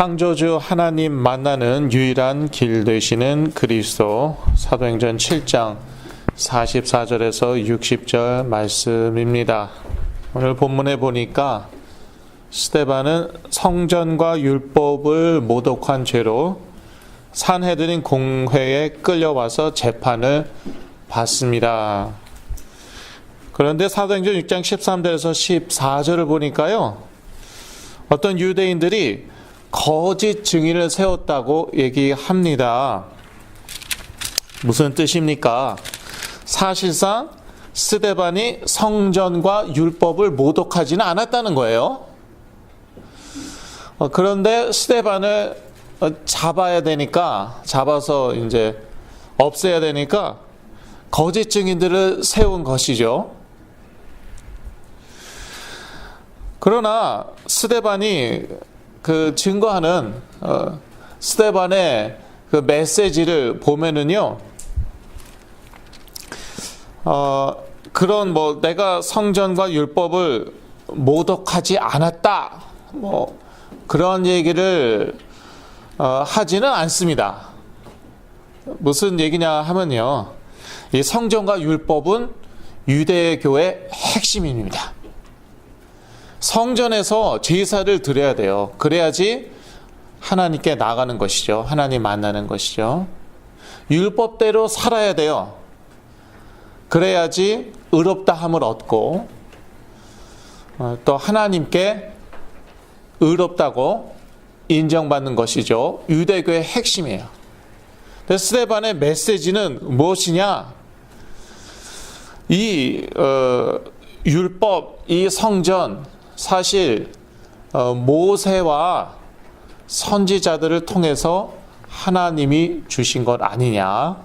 창조주 하나님 만나는 유일한 길 되시는 그리스도, 사도행전 7장 44절에서 60절 말씀입니다. 오늘 본문에 보니까 스데반은 성전과 율법을 모독한 죄로 산헤드린 공회에 끌려와서 재판을 받습니다. 그런데 사도행전 6장 13절에서 14절을 보니까요, 어떤 유대인들이 거짓 증인을 세웠다고 얘기합니다. 무슨 뜻입니까? 사실상 스데반이 성전과 율법을 모독하지는 않았다는 거예요. 그런데 스데반을 잡아야 되니까, 잡아서 이제 없애야 되니까 거짓 증인들을 세운 것이죠. 그러나 스데반이 그 증거하는 스데반의 그 메시지를 보면은요, 그런 내가 성전과 율법을 모독하지 않았다, 그런 얘기를 하지는 않습니다. 무슨 얘기냐 하면요, 이 성전과 율법은 유대교의 핵심입니다. 성전에서 제사를 드려야 돼요. 그래야지 하나님께 나가는 것이죠. 하나님 만나는 것이죠. 율법대로 살아야 돼요. 그래야지 의롭다함을 얻고 또 하나님께 의롭다고 인정받는 것이죠. 유대교의 핵심이에요. 스데반의 메시지는 무엇이냐? 이 율법, 이 성전, 사실 모세와 선지자들을 통해서 하나님이 주신 것 아니냐.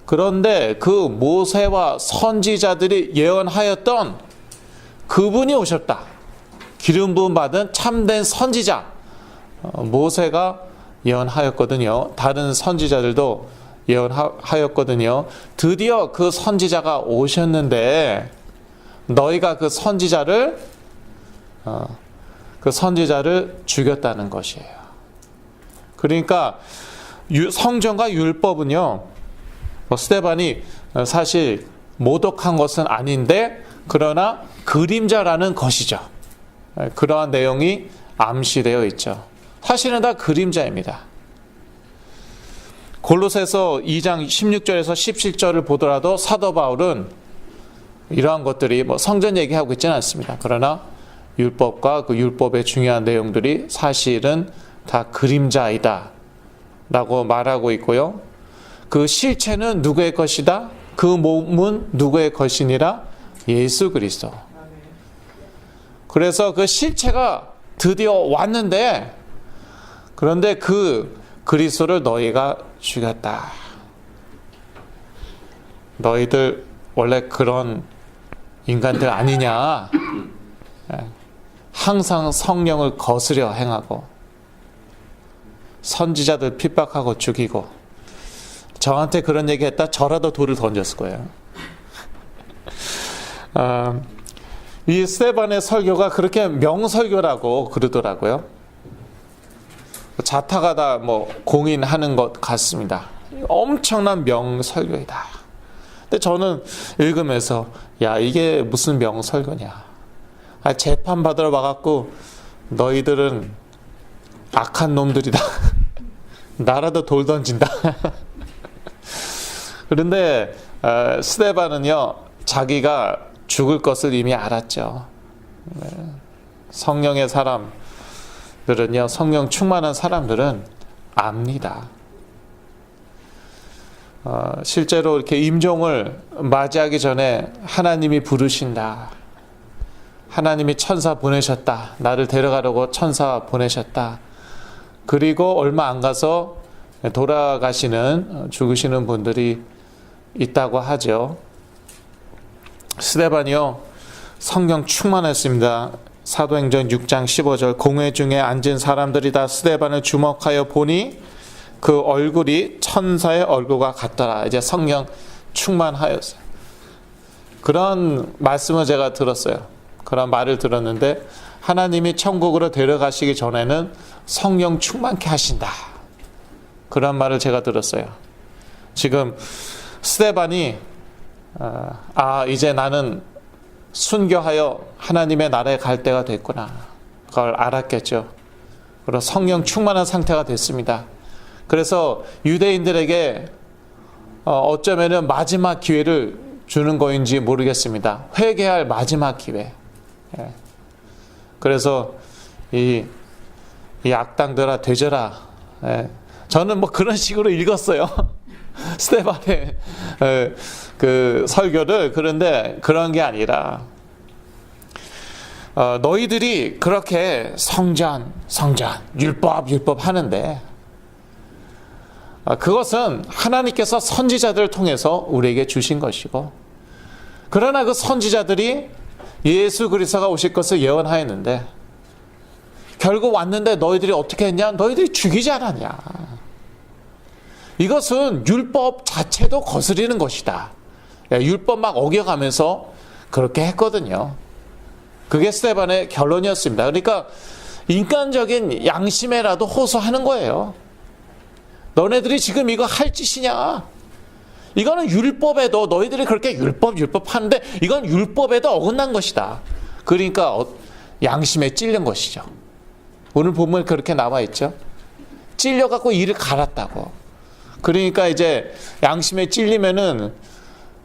그런데 그 모세와 선지자들이 예언하였던 그분이 오셨다. 기름 부음 받은 참된 선지자 모세가 예언하였거든요. 다른 선지자들도 예언하였거든요. 드디어 그 선지자가 오셨는데 너희가 그 선지자를 죽였다는 것이에요. 그러니까 성전과 율법은요, 스데반이 사실 모독한 것은 아닌데 그러나 그림자라는 것이죠. 그러한 내용이 암시되어 있죠. 사실은 다 그림자입니다. 골로새서 2장 16절에서 17절을 보더라도 사도 바울은 이러한 것들이 성전 얘기하고 있지는 않습니다. 그러나 율법과 그 율법의 중요한 내용들이 사실은 다 그림자이다 라고 말하고 있고요. 그 실체는 누구의 것이다? 그 몸은 누구의 것이니라? 예수 그리스도. 그래서 그 실체가 드디어 왔는데, 그런데 그 그리스도를 너희가 죽였다. 너희들 원래 그런 인간들 아니냐? 항상 성령을 거스려 행하고 선지자들 핍박하고 죽이고, 저한테 그런 얘기했다 저라도 돌을 던졌을 거예요. 이 스데반의 설교가 그렇게 명설교라고 그러더라고요. 자타가 다 공인하는 것 같습니다. 엄청난 명설교이다. 근데 저는 읽으면서 이게 무슨 명설교냐. 재판 받으러 와갖고 너희들은 악한 놈들이다. 나라도 돌 던진다. 그런데 스데반은요, 자기가 죽을 것을 이미 알았죠. 성령의 사람들은요, 성령 충만한 사람들은 압니다. 실제로 이렇게 임종을 맞이하기 전에 하나님이 부르신다. 하나님이 천사 보내셨다. 나를 데려가려고 천사 보내셨다. 그리고 얼마 안 가서 죽으시는 분들이 있다고 하죠. 스데반이요, 성령 충만했습니다. 사도행전 6장 15절, 공회 중에 앉은 사람들이 다 스데반을 주목하여 보니 그 얼굴이 천사의 얼굴과 같더라. 이제 성령 충만하였어요. 그런 말씀을 제가 들었어요. 그런 말을 들었는데 하나님이 천국으로 데려가시기 전에는 성령 충만케 하신다. 그런 말을 제가 들었어요. 지금 스데반이 이제 나는 순교하여 하나님의 나라에 갈 때가 됐구나. 그걸 알았겠죠. 그리고 성령 충만한 상태가 됐습니다. 그래서 유대인들에게 어쩌면은 마지막 기회를 주는 거인지 모르겠습니다. 회개할 마지막 기회. 그래서 이 악당들아 되져라. 저는 뭐 그런 식으로 읽었어요. 스데반의 그 설교를. 그런데 그런 게 아니라 너희들이 그렇게 성전, 율법 하는데 그것은 하나님께서 선지자들을 통해서 우리에게 주신 것이고, 그러나 그 선지자들이 예수 그리스도가 오실 것을 예언하였는데 결국 왔는데 너희들이 어떻게 했냐? 너희들이 죽이지 않았냐? 이것은 율법 자체도 거스리는 것이다. 율법 막 어겨가면서 그렇게 했거든요. 그게 스데반의 결론이었습니다. 그러니까 인간적인 양심에라도 호소하는 거예요. 너네들이 지금 이거 할 짓이냐? 이거는 율법에도, 너희들이 그렇게 율법 하는데 이건 율법에도 어긋난 것이다. 그러니까 양심에 찔린 것이죠. 오늘 본문에 그렇게 나와 있죠. 찔려갖고 이를 갈았다고. 그러니까 이제 양심에 찔리면은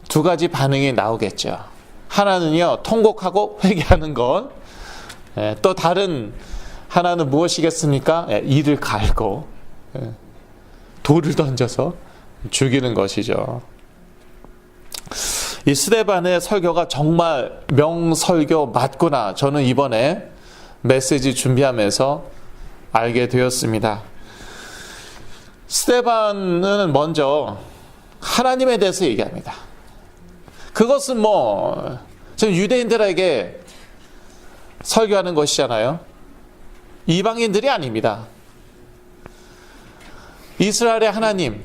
두 가지 반응이 나오겠죠. 하나는요, 통곡하고 회개하는 것. 또 다른 하나는 무엇이겠습니까? 이를 갈고 돌을 던져서 죽이는 것이죠. 이 스데반의 설교가 정말 명설교 맞구나. 저는 이번에 메시지 준비하면서 알게 되었습니다. 스데반은 먼저 하나님에 대해서 얘기합니다. 그것은 뭐 지금 유대인들에게 설교하는 것이잖아요. 이방인들이 아닙니다. 이스라엘의 하나님,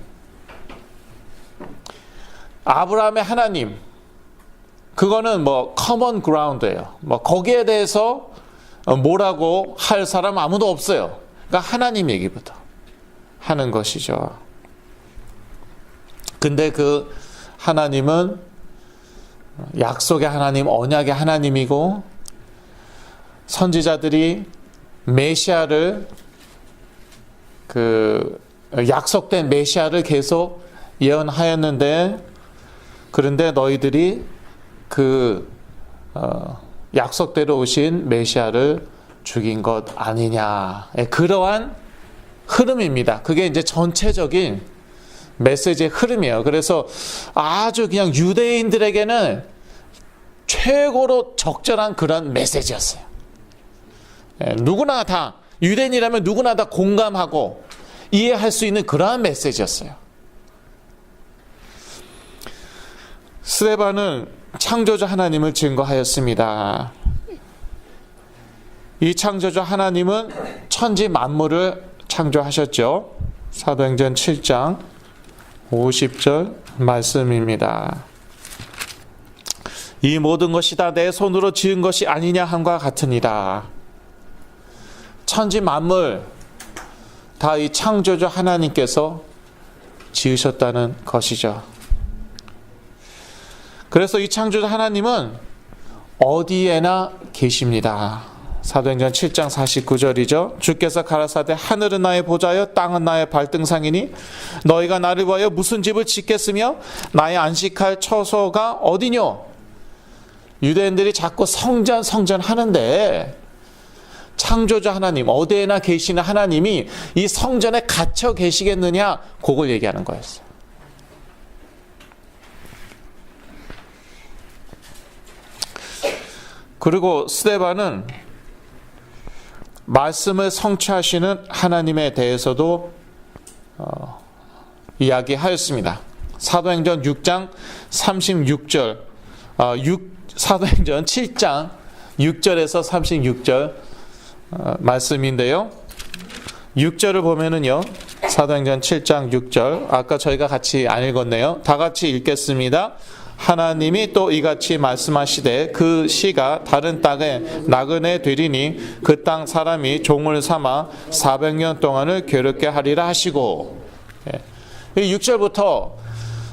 아브라함의 하나님, 그거는 뭐 커먼 그라운드예요. 뭐 거기에 대해서 뭐라고 할 사람 아무도 없어요. 그러니까 하나님 얘기부터 하는 것이죠. 근데 그 하나님은 약속의 하나님, 언약의 하나님이고, 선지자들이 메시아를, 그 약속된 메시아를 계속 예언하였는데, 그런데 너희들이 그 약속대로 오신 메시아를 죽인 것 아니냐. 그러한 흐름입니다. 그게 이제 전체적인 메시지의 흐름이에요. 그래서 아주 그냥 유대인들에게는 최고로 적절한 그런 메시지였어요. 누구나 다, 유대인이라면 누구나 다 공감하고 이해할 수 있는 그러한 메시지였어요. 스데반은 창조주 하나님을 증거하였습니다. 이 창조주 하나님은 천지 만물을 창조하셨죠. 사도행전 7장 50절 말씀입니다. 이 모든 것이 다 내 손으로 지은 것이 아니냐 함과 같으니라. 천지 만물 다 이 창조주 하나님께서 지으셨다는 것이죠. 그래서 이 창조주 하나님은 어디에나 계십니다. 사도행전 7장 49절이죠. 주께서 가라사대 하늘은 나의 보좌여 땅은 나의 발등상이니 너희가 나를 위하여 무슨 집을 짓겠으며 나의 안식할 처소가 어디뇨? 유대인들이 자꾸 성전 하는데 창조주 하나님, 어디에나 계시는 하나님이 이 성전에 갇혀 계시겠느냐? 그걸 얘기하는 거였어요. 그리고 스데반은 말씀을 성취하시는 하나님에 대해서도 이야기하였습니다. 사도행전 6장 36절, 사도행전 7장 6절에서 36절 말씀인데요. 6절을 보면은요, 사도행전 7장 6절, 아까 저희가 같이 안 읽었네요. 다 같이 읽겠습니다. 하나님이 또 이같이 말씀하시되 그 씨가 다른 땅에 나그네 되리니 그 땅 사람이 종을 삼아 400년 동안을 괴롭게 하리라 하시고, 6절부터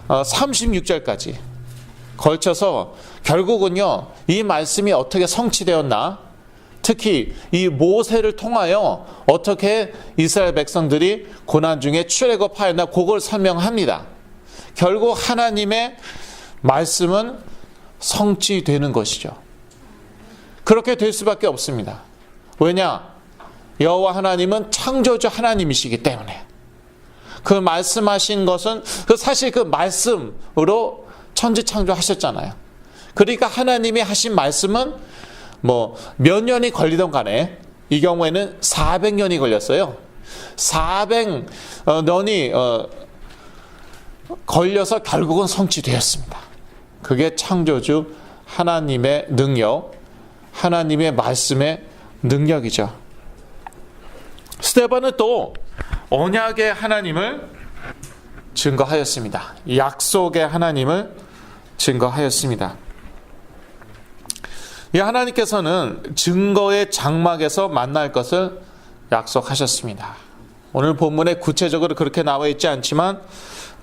36절까지 걸쳐서 결국은요, 이 말씀이 어떻게 성취되었나, 특히 이 모세를 통하여 어떻게 이스라엘 백성들이 고난 중에 출애굽하였나, 그걸 설명합니다. 결국 하나님의 말씀은 성취되는 것이죠. 그렇게 될 수밖에 없습니다. 왜냐? 여호와 하나님은 창조주 하나님이시기 때문에. 그 말씀하신 것은 사실 그 말씀으로 천지창조하셨잖아요. 그러니까 하나님이 하신 말씀은 뭐 몇 년이 걸리던 간에, 이 경우에는 400년이 걸렸어요. 400년이 걸려서 결국은 성취되었습니다. 그게 창조주 하나님의 능력, 하나님의 말씀의 능력이죠. 스데반은 또 언약의 하나님을 증거하였습니다. 약속의 하나님을 증거하였습니다. 이 하나님께서는 증거의 장막에서 만날 것을 약속하셨습니다. 오늘 본문에 구체적으로 그렇게 나와 있지 않지만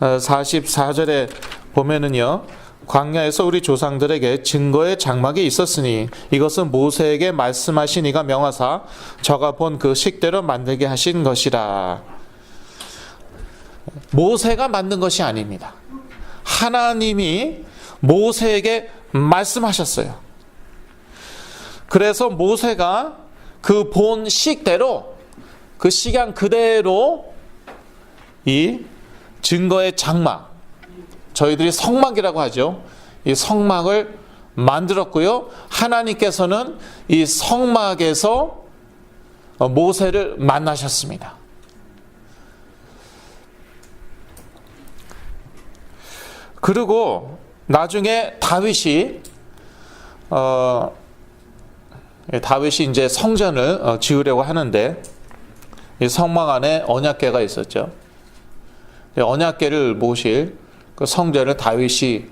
44절에 보면은요, 광야에서 우리 조상들에게 증거의 장막이 있었으니 이것은 모세에게 말씀하신 이가 명하사 저가 본 그 식대로 만들게 하신 것이라. 모세가 만든 것이 아닙니다. 하나님이 모세에게 말씀하셨어요. 그래서 모세가 그 본 식대로, 그 식양 그대로 이 증거의 장막, 저희들이 성막이라고 하죠. 이 성막을 만들었고요. 하나님께서는 이 성막에서 모세를 만나셨습니다. 그리고 나중에 다윗이 이제 성전을 지으려고 하는데, 이 성막 안에 언약궤가 있었죠. 언약궤를 모실 그 성전을 다윗이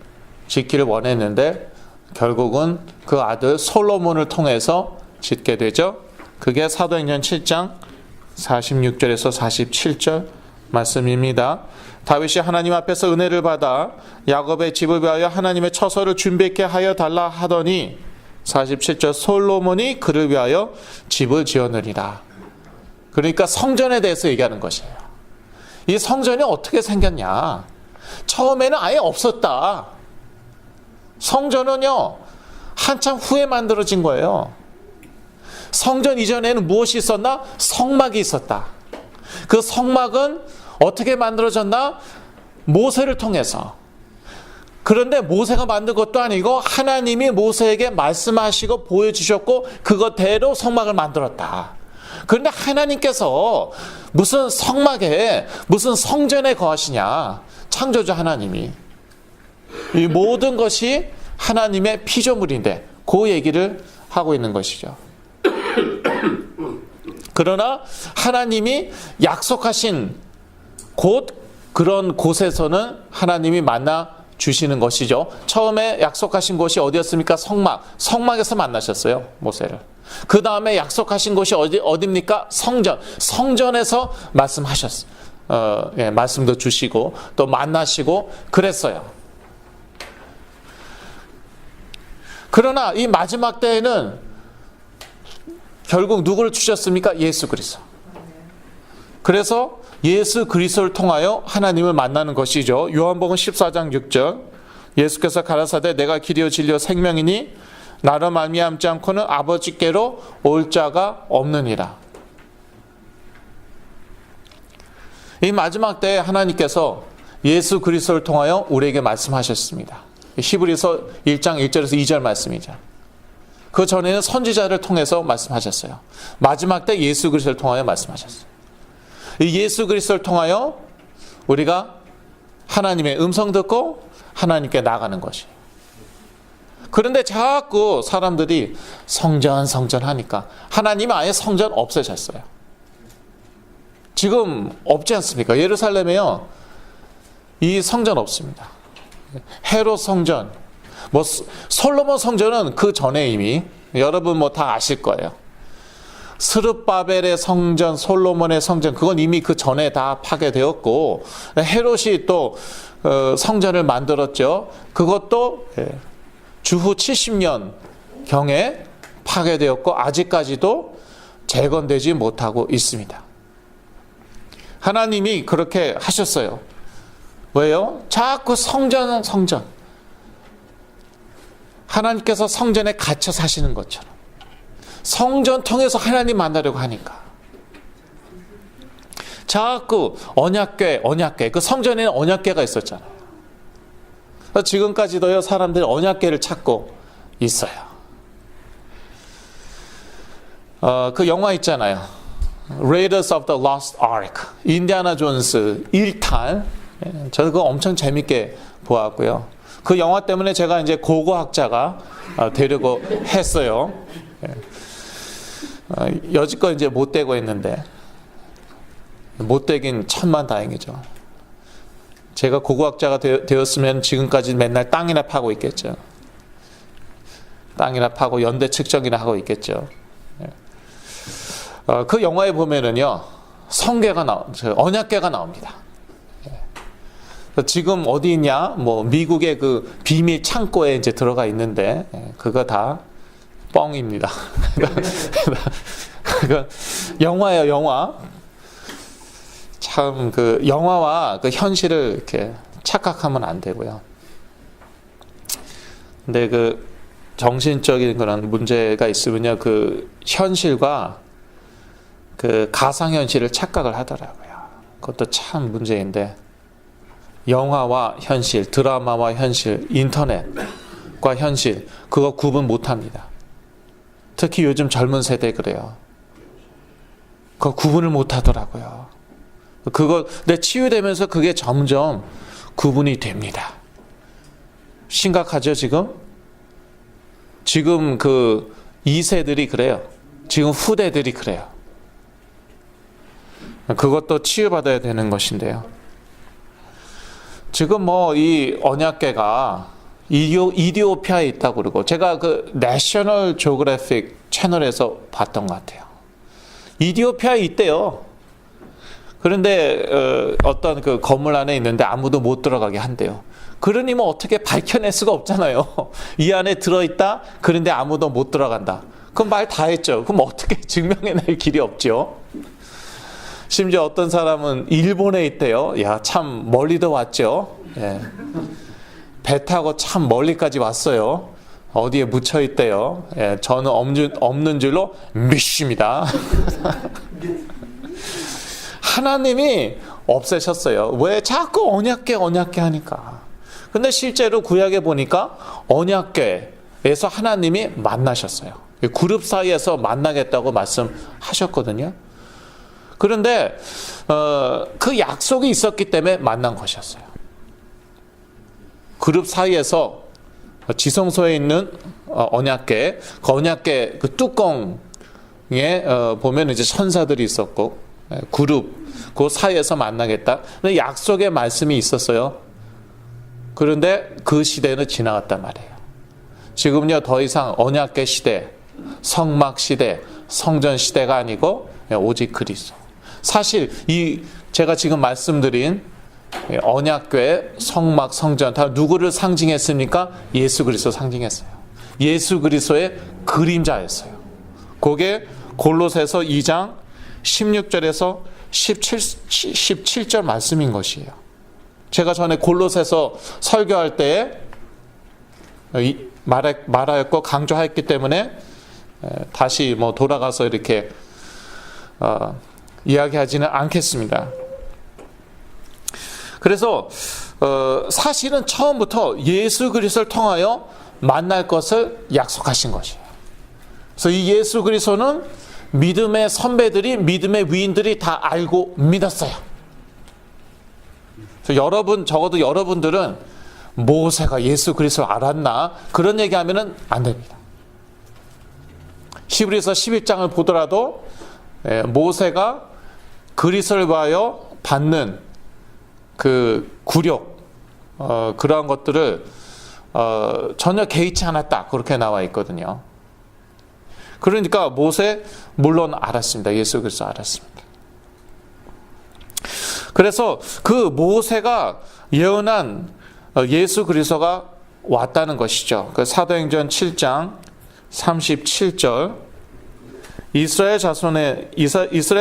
짓기를 원했는데 결국은 그 아들 솔로몬을 통해서 짓게 되죠. 그게 사도행전 7장 46절에서 47절 말씀입니다. 다윗이 하나님 앞에서 은혜를 받아 야곱의 집을 위하여 하나님의 처소를 준비케 하여 달라 하더니 47절 솔로몬이 그를 위하여 집을 지었느니라. 그러니까 성전에 대해서 얘기하는 것이에요. 이 성전이 어떻게 생겼냐? 처음에는 아예 없었다. 성전은요, 한참 후에 만들어진 거예요. 성전 이전에는 무엇이 있었나? 성막이 있었다. 그 성막은 어떻게 만들어졌나? 모세를 통해서. 그런데 모세가 만든 것도 아니고 하나님이 모세에게 말씀하시고 보여주셨고 그것대로 성막을 만들었다. 그런데 하나님께서 무슨 성막에, 무슨 성전에 거하시냐? 창조주 하나님이. 이 모든 것이 하나님의 피조물인데 그 얘기를 하고 있는 것이죠. 그러나 하나님이 약속하신 그런 곳에서는 하나님이 만나 주시는 것이죠. 처음에 약속하신 곳이 어디였습니까? 성막에서 만나셨어요, 모세를. 그 다음에 약속하신 곳이 어디입니까? 성전에서 말씀하셨어요. 말씀도 주시고 또 만나시고 그랬어요. 그러나 이 마지막 때에는 결국 누구를 주셨습니까? 예수 그리스도. 그래서 예수 그리스도를 통하여 하나님을 만나는 것이죠. 요한복음 14장 6절 예수께서 가라사대 내가 길이요 진리요 생명이니 나로 말미암지 않고는 아버지께로 올 자가 없느니라. 이 마지막 때에 하나님께서 예수 그리스도를 통하여 우리에게 말씀하셨습니다. 히브리서 1장 1절에서 2절 말씀이죠. 그 전에는 선지자를 통해서 말씀하셨어요. 마지막 때 예수 그리스도를 통하여 말씀하셨어요. 이 예수 그리스도를 통하여 우리가 하나님의 음성 듣고 하나님께 나가는 것이. 그런데 자꾸 사람들이 성전 하니까 하나님이 아예 성전 없애셨어요. 지금 없지 않습니까? 예루살렘에요, 이 성전 없습니다. 헤롯 성전, 뭐 솔로몬 성전은 그 전에 이미 여러분 뭐 다 아실 거예요. 스룹바벨의 성전, 솔로몬의 성전, 그건 이미 그 전에 다 파괴되었고, 헤롯이 또 성전을 만들었죠. 그것도 주후 70년 경에 파괴되었고 아직까지도 재건되지 못하고 있습니다. 하나님이 그렇게 하셨어요. 왜요? 자꾸 성전. 하나님께서 성전에 갇혀 사시는 것처럼. 성전 통해서 하나님 만나려고 하니까. 자꾸 언약궤. 그 성전에는 언약궤가 있었잖아요. 지금까지도요, 사람들이 언약궤를 찾고 있어요. 그 영화 있잖아요. Raiders of the Lost Ark. 인디아나 존스 1탄. 저는 그거 엄청 재밌게 보았고요. 그 영화 때문에 제가 이제 고고학자가 되려고 했어요. 여지껏 이제 못 되고 있는데, 못 되긴 천만다행이죠. 제가 고고학자가 되었으면 지금까지 맨날 땅이나 파고 있겠죠. 땅이나 파고 연대 측정이나 하고 있겠죠. 그 영화에 보면은요, 언약궤가 나옵니다. 지금 어디 있냐? 뭐 미국의 그 비밀 창고에 이제 들어가 있는데, 그거 다 뻥입니다. 그 영화예요, 영화. 참 그 영화와 그 현실을 이렇게 착각하면 안 되고요. 근데 그 정신적인 그런 문제가 있으면요, 그 현실과 그 가상현실을 착각을 하더라고요. 그것도 참 문제인데, 영화와 현실, 드라마와 현실, 인터넷과 현실, 그거 구분 못합니다. 특히 요즘 젊은 세대 그래요. 그거 구분을 못하더라고요. 근데 치유되면서 그게 점점 구분이 됩니다. 심각하죠, 지금? 지금 그 2세들이 그래요. 지금 후대들이 그래요. 그것도 치유받아야 되는 것인데요. 지금 뭐 이 언약궤가 이디오피아에 있다고 그러고, 제가 그 내셔널 조그래픽 채널에서 봤던 것 같아요. 이디오피아에 있대요. 그런데 어떤 그 건물 안에 있는데 아무도 못 들어가게 한대요. 그러니 뭐 어떻게 밝혀낼 수가 없잖아요. 이 안에 들어있다? 그런데 아무도 못 들어간다. 그럼 말 다 했죠. 그럼 어떻게 증명해낼 길이 없죠. 심지어 어떤 사람은 일본에 있대요. 야, 참 멀리도 왔죠. 예. 배 타고 참 멀리까지 왔어요. 어디에 묻혀 있대요. 예, 저는 없는 줄로 믿습니다. 하나님이 없애셨어요. 왜? 자꾸 언약궤 하니까. 근데 실제로 구약에 보니까 언약궤에서 하나님이 만나셨어요. 그룹 사이에서 만나겠다고 말씀하셨거든요. 그런데 그 약속이 있었기 때문에 만난 것이었어요. 그룹 사이에서 지성소에 있는 언약궤, 그 언약궤 그 뚜껑에 보면 이제 천사들이 있었고, 그룹 그 사이에서 만나겠다. 근데 약속의 말씀이 있었어요. 그런데 그 시대는 지나갔단 말이에요. 지금요, 더 이상 언약궤 시대, 성막 시대, 성전 시대가 아니고 오직 그리스도. 사실 제가 지금 말씀드린 언약궤, 성막, 성전 다 누구를 상징했습니까? 예수 그리스도 상징했어요. 예수 그리스도의 그림자였어요. 그게 골로새서 2장 16절에서 17절 말씀인 것이에요. 제가 전에 골로새서 설교할 때 말하였고 강조했기 때문에 다시 뭐 돌아가서 이렇게 이야기하지는 않겠습니다. 그래서 사실은 처음부터 예수 그리스도를 통하여 만날 것을 약속하신 것이에요. 그래서 이 예수 그리스도는 믿음의 선배들이, 믿음의 위인들이 다 알고 믿었어요. 그래서 적어도 여러분들은 모세가 예수 그리스도를 알았나? 그런 얘기하면은 안 됩니다. 히브리서 11장을 보더라도 모세가 그리스도를 위하여 받는 그 굴욕, 그러한 것들을 전혀 개의치 않았다. 그렇게 나와 있거든요. 그러니까 모세 물론 알았습니다. 예수 그리스도 알았습니다. 그래서 그 모세가 예언한 예수 그리스도가 왔다는 것이죠. 그 사도행전 7장 37절 이스라엘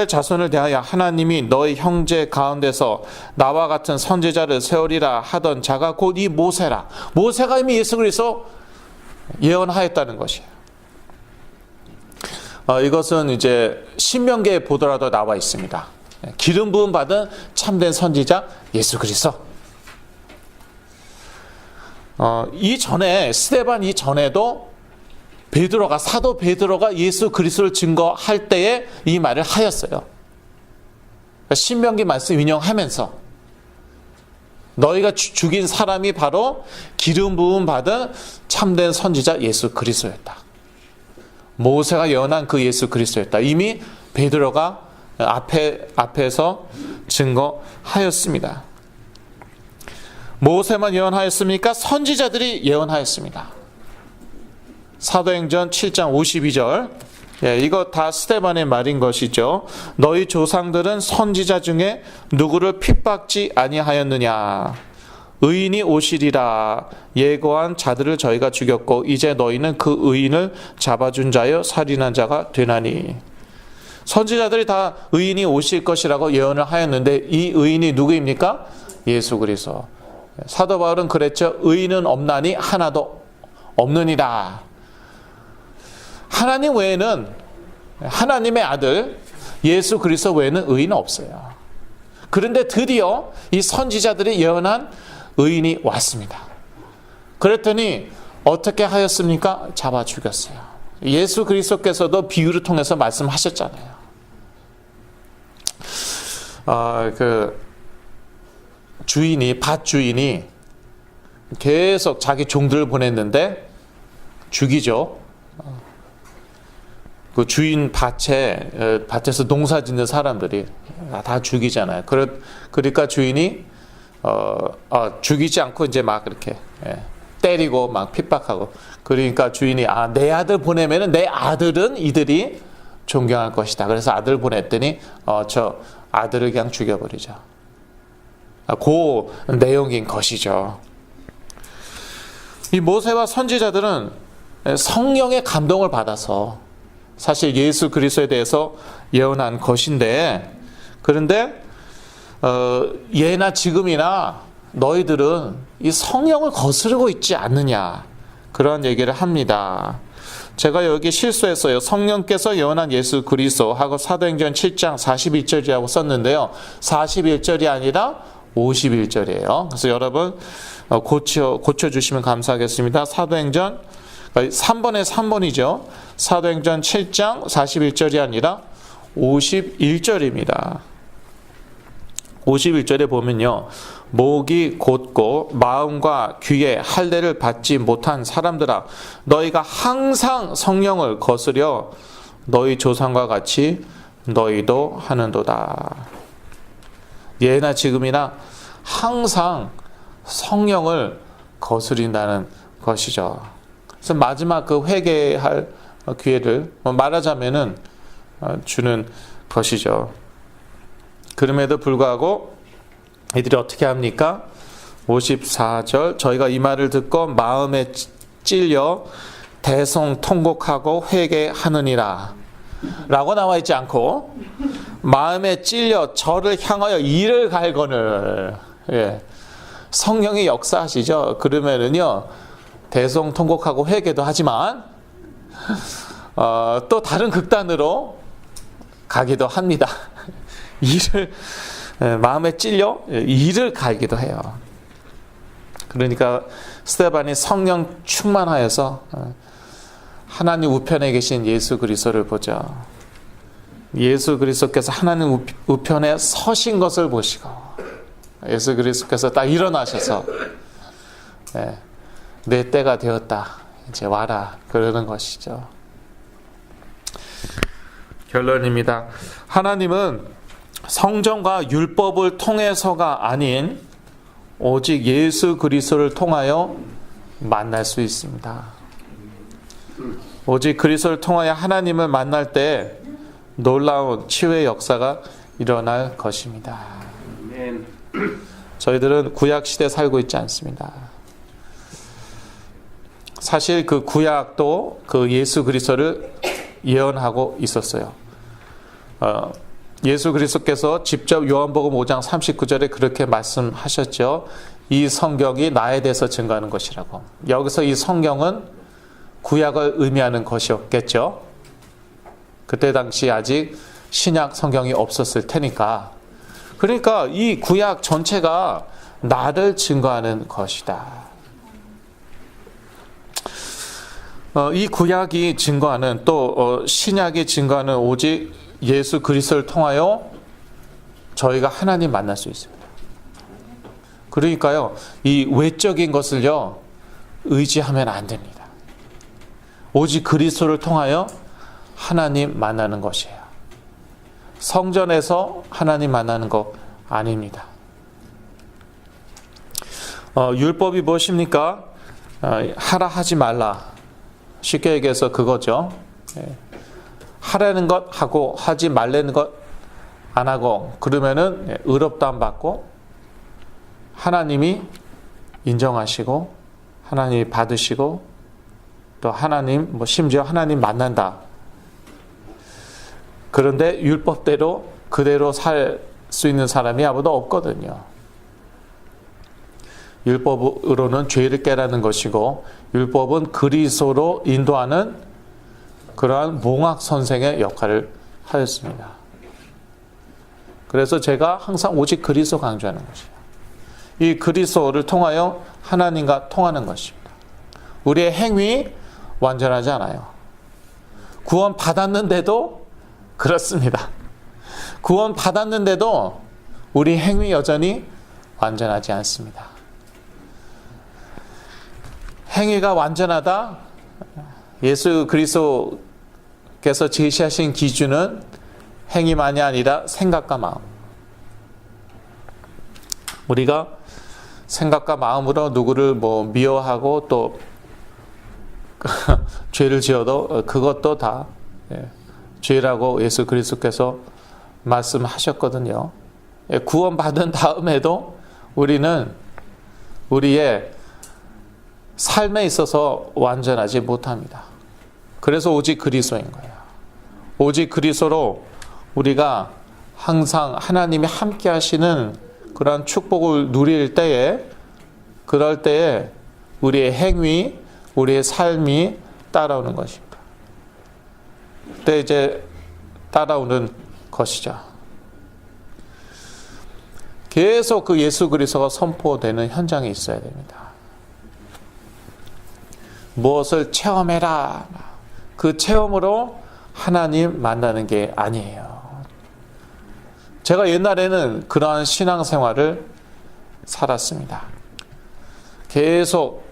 자손을 대하여 하나님이 너희 형제 가운데서 나와 같은 선지자를 세우리라 하던 자가 곧 이 모세라. 모세가 이미 예수 그리스도 예언하였다는 것이에요. 이것은 이제 신명기에 보더라도 나와 있습니다. 기름 부음 받은 참된 선지자 예수 그리스도. 이전에 스데반 이전에도 사도 베드로가 예수 그리스도를 증거할 때에 이 말을 하였어요. 신명기 말씀 인용하면서 너희가 죽인 사람이 바로 기름 부음 받은 참된 선지자 예수 그리스도였다. 모세가 예언한 그 예수 그리스도였다. 이미 베드로가 앞에서 증거하였습니다. 모세만 예언하였습니까? 선지자들이 예언하였습니다. 사도행전 7장 52절 이거 다 스데반의 말인 것이죠. 너희 조상들은 선지자 중에 누구를 핍박지 아니하였느냐. 의인이 오시리라 예고한 자들을 저희가 죽였고 이제 너희는 그 의인을 잡아준 자여 살인한 자가 되나니. 선지자들이 다 의인이 오실 것이라고 예언을 하였는데 이 의인이 누구입니까? 예수 그리스도. 사도 바울은 그랬죠. 의인은 없나니 하나도 없느니라. 하나님 외에는 하나님의 아들 예수 그리스도 외에는 의인은 없어요. 그런데 드디어 이 선지자들이 예언한 의인이 왔습니다. 그랬더니 어떻게 하였습니까? 잡아 죽였어요. 예수 그리스도께서도 비유를 통해서 말씀하셨잖아요. 밭 주인이 계속 자기 종들을 보냈는데 죽이죠. 그 주인 밭에서 농사 짓는 사람들이 다 죽이잖아요. 그러니까 주인이 죽이지 않고 이제 막 이렇게 때리고 막 핍박하고. 그러니까 주인이 내 아들 보내면은 내 아들은 이들이 존경할 것이다. 그래서 아들 보냈더니 저 아들을 그냥 죽여버리자. 그 내용인 것이죠. 이 모세와 선지자들은 성령의 감동을 받아서 사실 예수 그리스도에 대해서 예언한 것인데, 그런데 예나 지금이나 너희들은 이 성령을 거스르고 있지 않느냐, 그런 얘기를 합니다. 제가 여기 실수했어요. 성령께서 예언한 예수 그리스도 하고 사도행전 7장 41절이라고 썼는데요. 41절이 아니라 51절이에요. 그래서 여러분 고쳐주시면 감사하겠습니다. 사도행전 3번에 3번이죠. 사도행전 7장 41절이 아니라 51절입니다. 51절에 보면요. 목이 곧고 마음과 귀에 할례를 받지 못한 사람들아, 너희가 항상 성령을 거스려 너희 조상과 같이 너희도 하는도다. 예나 지금이나 항상 성령을 거스린다는 것이죠. 그래서 마지막 그 회개할 기회를 말하자면은 주는 것이죠. 그럼에도 불구하고 이들이 어떻게 합니까? 54절 저희가 이 말을 듣고 마음에 찔려 대성통곡하고 회개하느니라 라고 나와 있지 않고 마음에 찔려 저를 향하여 이를 갈거늘. 성령이 역사하시죠. 그러면은요 대성통곡하고 회개도 하지만 또 다른 극단으로 가기도 합니다. 이를 마음에 찔려 이를 갈기도 해요. 그러니까 스데반이 성령 충만하여서 하나님 우편에 계신 예수 그리스도를 보죠. 예수 그리스도께서 하나님 우편에 서신 것을 보시고 예수 그리스도께서 딱 일어나셔서 내 때가 되었다, 이제 와라, 그러는 것이죠. 결론입니다. 하나님은 성전과 율법을 통해서가 아닌 오직 예수 그리스도를 통하여 만날 수 있습니다. 오직 그리스도를 통하여 하나님을 만날 때 놀라운 치유의 역사가 일어날 것입니다. 저희들은 구약 시대에 살고 있지 않습니다. 사실 그 구약도 그 예수 그리스도를 예언하고 있었어요. 예수 그리스도께서 직접 요한복음 5장 39절에 그렇게 말씀하셨죠. 이 성경이 나에 대해서 증거하는 것이라고. 여기서 이 성경은 구약을 의미하는 것이었겠죠. 그때 당시 아직 신약 성경이 없었을 테니까. 그러니까 이 구약 전체가 나를 증거하는 것이다. 이 구약이 증거하는 또 신약이 증거하는 오직 예수 그리스도를 통하여 저희가 하나님 만날 수 있습니다. 그러니까요, 이 외적인 것을요 의지하면 안 됩니다. 오직 그리스도를 통하여 하나님 만나는 것이에요. 성전에서 하나님 만나는 거 아닙니다. 율법이 무엇입니까? 하라 하지 말라. 쉽게 얘기해서 그거죠. 하라는 것 하고 하지 말라는 것 안 하고 그러면은 의롭다함 받고 하나님이 인정하시고 하나님이 받으시고 또 하나님 심지어 하나님 만난다. 그런데 율법대로 그대로 살 수 있는 사람이 아무도 없거든요. 율법으로는 죄를 깨라는 것이고 율법은 그리스도로 인도하는 그러한 몽학 선생의 역할을 하였습니다. 그래서 제가 항상 오직 그리스도 강조하는 것이에요. 이 그리스도를 통하여 하나님과 통하는 것입니다. 우리의 행위 완전하지 않아요. 구원 받았는데도 그렇습니다. 구원 받았는데도 우리 행위 여전히 완전하지 않습니다. 행위가 완전하다. 예수 그리스도께서 제시하신 기준은 행위만이 아니라 생각과 마음. 우리가 생각과 마음으로 누구를 미워하고 또 죄를 지어도 그것도 다 죄라고 예수 그리스도께서 말씀하셨거든요. 구원받은 다음에도 우리는 우리의 삶에 있어서 완전하지 못합니다. 그래서 오직 그리스도인 거예요. 오직 그리스도로 우리가 항상 하나님이 함께 하시는 그런 축복을 누릴 때에 그럴 때에 우리의 행위, 우리의 삶이 따라오는 것입니다. 그때 이제 따라오는 것이죠. 계속 그 예수 그리스도가 선포되는 현장에 있어야 됩니다. 무엇을 체험해라. 그 체험으로 하나님 만나는 게 아니에요. 제가 옛날에는 그러한 신앙생활을 살았습니다. 계속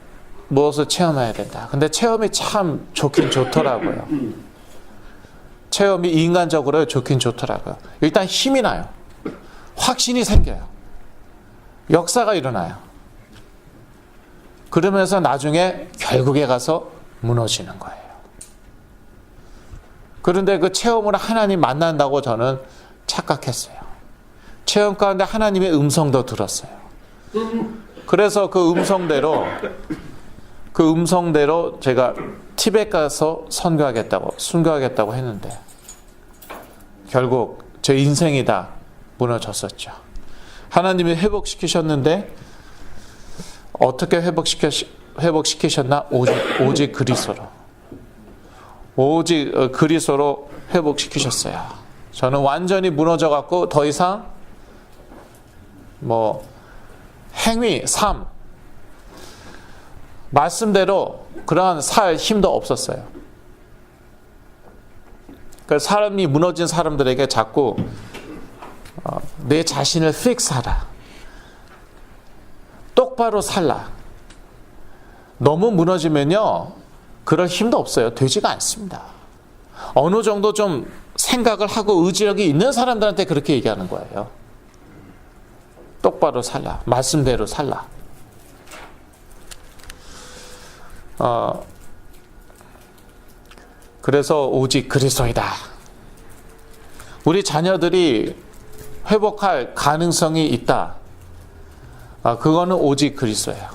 무엇을 체험해야 된다. 근데 체험이 참 좋긴 좋더라고요. 체험이 인간적으로 좋긴 좋더라고요. 일단 힘이 나요. 확신이 생겨요. 역사가 일어나요. 그러면서 나중에 결국에 가서 무너지는 거예요. 그런데 그 체험으로 하나님 만난다고 저는 착각했어요. 체험 가운데 하나님의 음성도 들었어요. 그래서 그 음성대로 제가 티벳 가서 선교하겠다고, 순교하겠다고 했는데 결국 제 인생이 다 무너졌었죠. 하나님이 회복시키셨는데 어떻게 회복시키셨나? 오직 그리스도로. 오직 그리스도로 회복시키셨어요. 저는 완전히 무너져갖고 더 이상 행위, 삶, 말씀대로 그러한 살 힘도 없었어요. 그래서 사람이 무너진 사람들에게 자꾸 내 자신을 픽스하라. 똑바로 살라. 너무 무너지면요, 그럴 힘도 없어요. 되지가 않습니다. 어느 정도 좀 생각을 하고 의지력이 있는 사람들한테 그렇게 얘기하는 거예요. 똑바로 살라. 말씀대로 살라. 그래서 오직 그리스도이다. 우리 자녀들이 회복할 가능성이 있다. 그거는 오직 그리스도예요.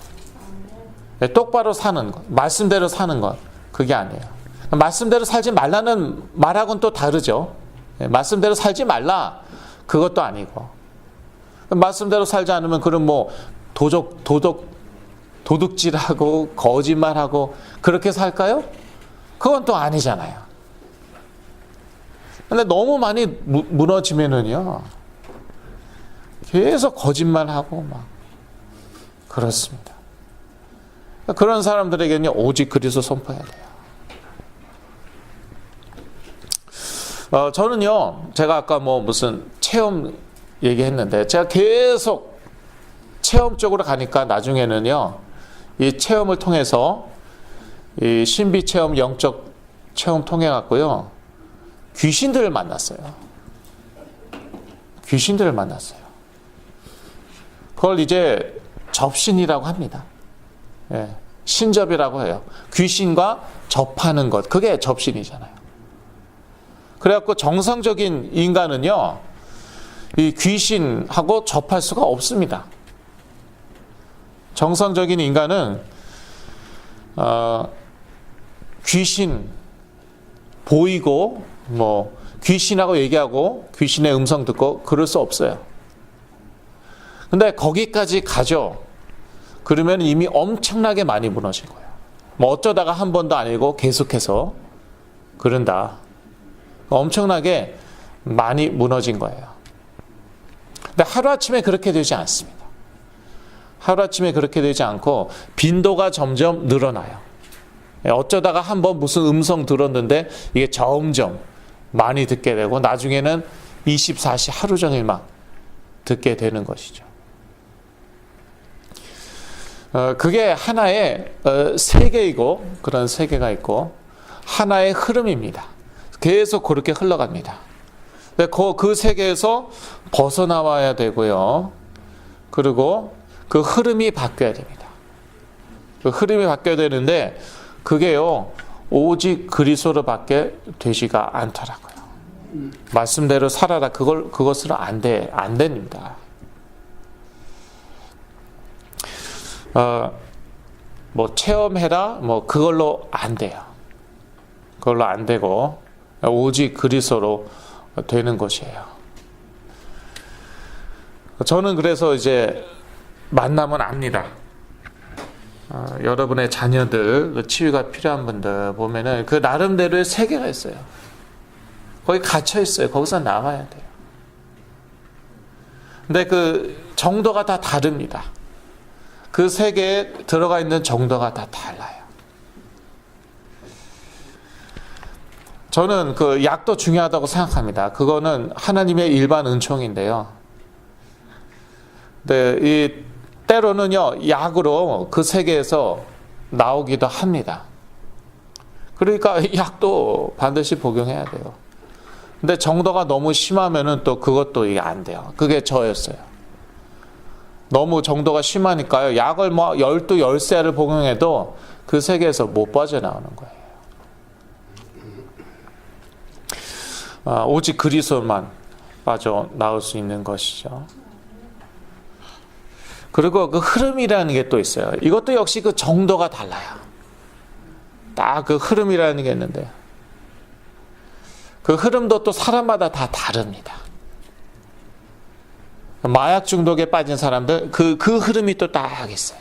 똑바로 사는 것, 말씀대로 사는 것, 그게 아니에요. 말씀대로 살지 말라는 말하고는 또 다르죠. 말씀대로 살지 말라, 그것도 아니고. 말씀대로 살지 않으면 그럼 뭐 도둑질하고 거짓말하고 그렇게 살까요? 그건 또 아니잖아요. 근데 너무 많이 무너지면은요, 계속 거짓말하고 막 그렇습니다. 그런 사람들에게는 오직 그리스도 선포해야 돼요. 저는요, 제가 아까 뭐 무슨 체험 얘기했는데, 제가 계속 체험 쪽으로 가니까 나중에는요, 이 체험을 통해서 이 신비 체험, 영적 체험 통해 갖고요, 귀신들을 만났어요. 귀신들을 만났어요. 그걸 이제 접신이라고 합니다. 예, 신접이라고 해요. 귀신과 접하는 것, 그게 접신이잖아요. 그래갖고 정상적인 인간은요, 이 귀신하고 접할 수가 없습니다. 정상적인 인간은 귀신 보이고 뭐 귀신하고 얘기하고 귀신의 음성 듣고 그럴 수 없어요. 근데 거기까지 가죠. 그러면 이미 엄청나게 많이 무너진 거예요. 뭐 어쩌다가 한 번도 아니고 계속해서 그런다. 엄청나게 많이 무너진 거예요. 근데 하루아침에 그렇게 되지 않습니다. 하루아침에 그렇게 되지 않고 빈도가 점점 늘어나요. 어쩌다가 한 번 무슨 음성 들었는데 이게 점점 많이 듣게 되고 나중에는 24시 하루 종일 막 듣게 되는 것이죠. 그게 하나의 세계이고, 그런 세계가 있고 하나의 흐름입니다. 계속 그렇게 흘러갑니다. 그 세계에서 벗어나와야 되고요. 그리고 그 흐름이 바뀌어야 됩니다. 그 흐름이 바뀌어야 되는데 그게요, 오직 그리스도로밖에 되지가 않더라고요. 말씀대로 살아라, 그것으로 안 됩니다. 뭐 체험해라, 뭐 그걸로 안 돼요. 그걸로 안 되고 오직 그리스도로 되는 것이에요. 저는 그래서 이제 만나면 압니다. 여러분의 자녀들 치유가 필요한 분들 보면은 그 나름대로의 세계가 있어요. 거기 갇혀 있어요. 거기서 나와야 돼요. 근데 그 정도가 다 다릅니다. 그 세계에 들어가 있는 정도가 다 달라요. 저는 그 약도 중요하다고 생각합니다. 그거는 하나님의 일반 은총인데요. 근데 이 때로는요, 약으로 그 세계에서 나오기도 합니다. 그러니까 약도 반드시 복용해야 돼요. 근데 정도가 너무 심하면은 또 그것도 이게 안 돼요. 그게 저였어요. 너무 정도가 심하니까요, 약을 뭐 12, 13알을 복용해도 그 세계에서 못 빠져나오는 거예요. 오직 그리스도만 빠져나올 수 있는 것이죠. 그리고 그 흐름이라는 게 또 있어요. 이것도 역시 그 정도가 달라요. 딱 그 흐름이라는 게 있는데 그 흐름도 또 사람마다 다 다릅니다. 마약 중독에 빠진 사람들 그 흐름이 또 딱 있어요.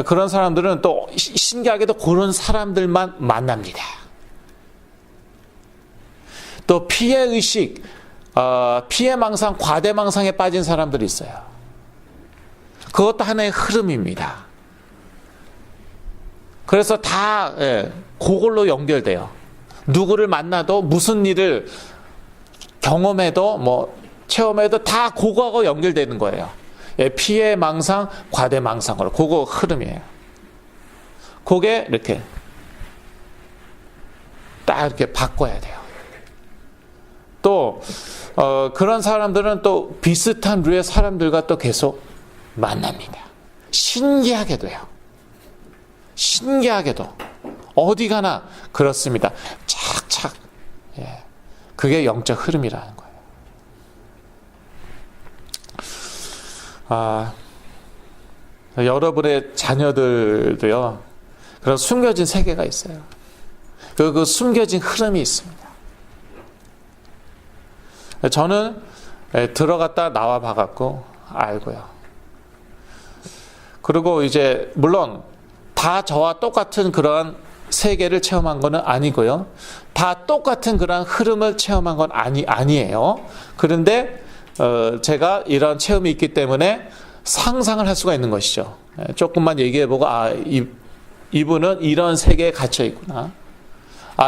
그런 사람들은 또 신기하게도 그런 사람들만 만납니다. 또 피해의식, 피해망상, 과대망상에 빠진 사람들이 있어요. 그것도 하나의 흐름입니다. 그래서 다 그걸로 연결돼요. 누구를 만나도 무슨 일을 경험해도 뭐 체험해도 다 그거하고 연결되는 거예요. 피해망상, 과대망상으로 그거 흐름이에요. 그게 이렇게 딱 이렇게 바꿔야 돼요. 또 그런 사람들은 또 비슷한 류의 사람들과 또 계속 만납니다. 신기하게 돼요. 신기하게도 어디 가나 그렇습니다. 착착. 예. 그게 영적 흐름이라는 거예요. 여러분의 자녀들도요, 그런 숨겨진 세계가 있어요. 그 숨겨진 흐름이 있습니다. 저는 들어갔다 나와 봐갖고 알고요. 그리고 이제 물론 다 저와 똑같은 그러한 세계를 체험한 거는 아니고요. 다 똑같은 그러한 흐름을 체험한 건 아니에요. 그런데 제가 이런 체험이 있기 때문에 상상을 할 수가 있는 것이죠. 조금만 얘기해보고 이분은 이런 세계에 갇혀 있구나.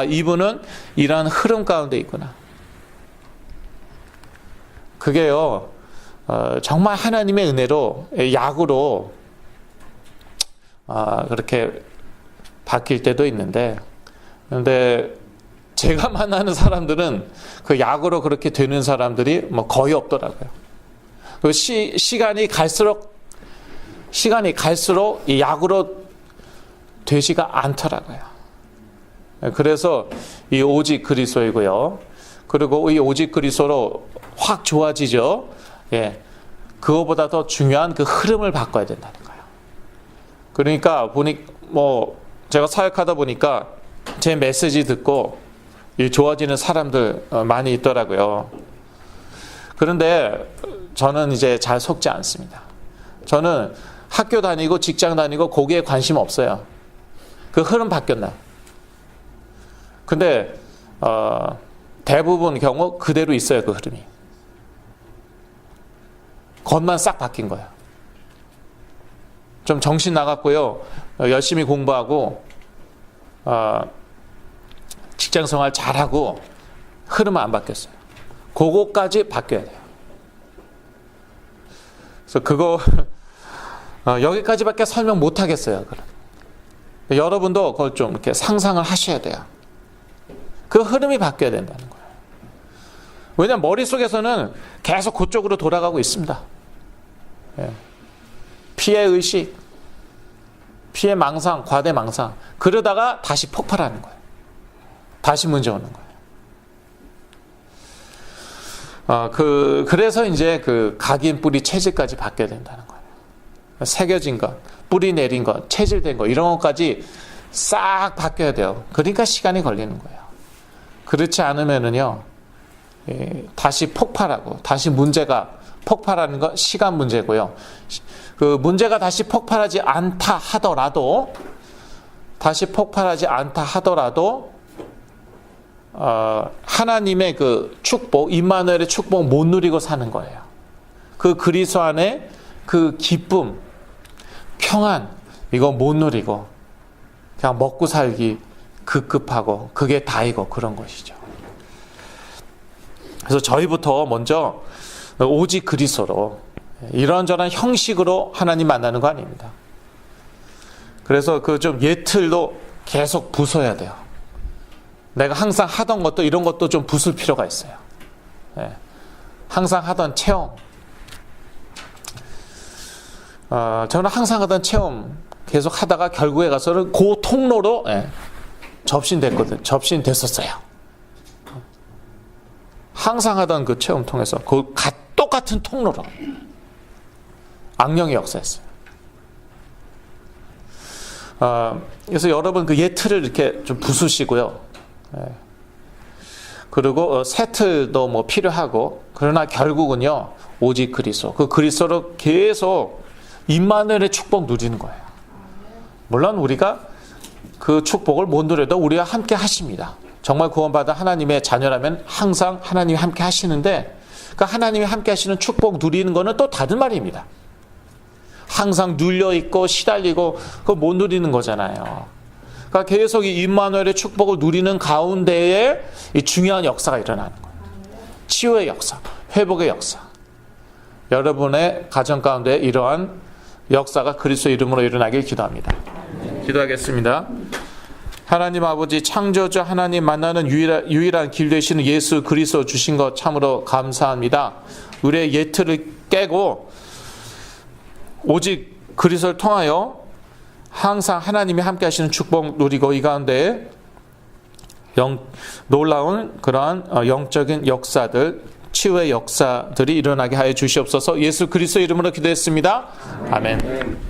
이분은 이런 흐름 가운데 있구나. 그게요, 정말 하나님의 은혜로, 약으로 그렇게 바뀔 때도 있는데, 그런데 제가 만나는 사람들은 그 약으로 그렇게 되는 사람들이 뭐 거의 없더라고요. 그 시간이 갈수록 이 약으로 되지가 않더라고요. 그래서 이 오직 그리스도이고요. 그리고 이 오직 그리스도로 확 좋아지죠. 예. 그거보다 더 중요한 그 흐름을 바꿔야 된다는 거예요. 그러니까 제가 사역하다 보니까 제 메시지 듣고 좋아지는 사람들 많이 있더라고요. 그런데 저는 이제 잘 속지 않습니다. 저는 학교 다니고 직장 다니고 거기에 관심 없어요. 그 흐름 바뀌었나. 근데 대부분 경우 그대로 있어요. 그 흐름이. 겉만 싹 바뀐 거예요. 좀 정신 나갔고요. 열심히 공부하고 직장생활 잘하고 흐름은 안 바뀌었어요. 그거까지 바뀌어야 돼요. 그래서 그거 여기까지밖에 설명 못 하겠어요. 여러분도 그걸 좀 이렇게 상상을 하셔야 돼요. 그 흐름이 바뀌어야 된다는 거예요. 왜냐하면 머릿속에서는 계속 그쪽으로 돌아가고 있습니다. 예. 피해 의식, 피해 망상, 과대 망상. 그러다가 다시 폭발하는 거예요. 다시 문제 오는 거예요. 그래서 이제 그 각인 뿌리 체질까지 바뀌어야 된다는 거예요. 새겨진 것, 뿌리 내린 것, 체질된 것, 이런 것까지 싹 바뀌어야 돼요. 그러니까 시간이 걸리는 거예요. 그렇지 않으면은요, 다시 폭발하고, 다시 문제가 폭발하는 건 시간 문제고요. 그 문제가 다시 폭발하지 않다 하더라도, 하나님의 그 축복, 임마누엘의 축복 못 누리고 사는 거예요. 그 그리스도 안에 그 기쁨, 평안, 이거 못 누리고 그냥 먹고 살기 급급하고 그게 다이고 그런 것이죠. 그래서 저희부터 먼저 오직 그리스도로 이런저런 형식으로 하나님 만나는 거 아닙니다. 그래서 그 좀 예틀도 계속 부숴야 돼요. 내가 항상 하던 것도 이런 것도 좀 부술 필요가 있어요. 예. 항상 하던 체험. 저는 항상 하던 체험 계속 하다가 결국에 가서는 그 통로로 접신됐었어요. 항상 하던 그 체험 통해서 그 똑같은 통로로 악령의 역사였어요. 그래서 여러분 그 예틀을 이렇게 좀 부수시고요. 그리고 새 틀도 뭐 필요하고, 그러나 결국은요 오직 그리스도, 그 그리스도로 계속 임마누엘의 축복 누리는 거예요. 물론 우리가 그 축복을 못 누려도 우리와 함께 하십니다. 정말 구원받은 하나님의 자녀라면 항상 하나님이 함께 하시는데, 그 하나님이 함께 하시는 축복 누리는 거는 또 다른 말입니다. 항상 눌려있고 시달리고 그거 못 누리는 거잖아요. 그러니까 계속 이 임마누엘의 축복을 누리는 가운데에 이 중요한 역사가 일어나는 거예요. 치유의 역사, 회복의 역사. 여러분의 가정 가운데 이러한 역사가 그리스도 이름으로 일어나길 기도합니다. 기도하겠습니다. 하나님 아버지, 창조주 하나님 만나는 유일한 길 되시는 예수 그리스도 주신 것 참으로 감사합니다. 우리의 예틀을 깨고 오직 그리스도를 통하여 항상 하나님이 함께 하시는 축복 누리고 이 가운데 놀라운 그러한 영적인 역사들, 치유의 역사들이 일어나게 하여 주시옵소서. 예수 그리스도 이름으로 기도했습니다. 아멘.